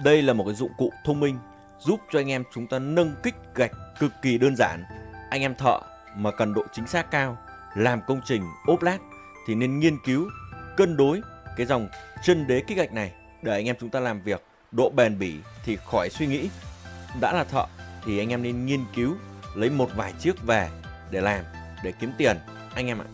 Đây là một cái dụng cụ thông minh giúp cho anh em chúng ta nâng kích gạch cực kỳ đơn giản. Anh em thợ mà cần độ chính xác cao, làm công trình ốp lát thì nên nghiên cứu cân đối cái dòng chân đế kích gạch này để anh em chúng ta làm việc độ bền bỉ thì khỏi suy nghĩ. Đã là thợ thì anh em nên nghiên cứu lấy một vài chiếc về để làm, để kiếm tiền anh em ạ.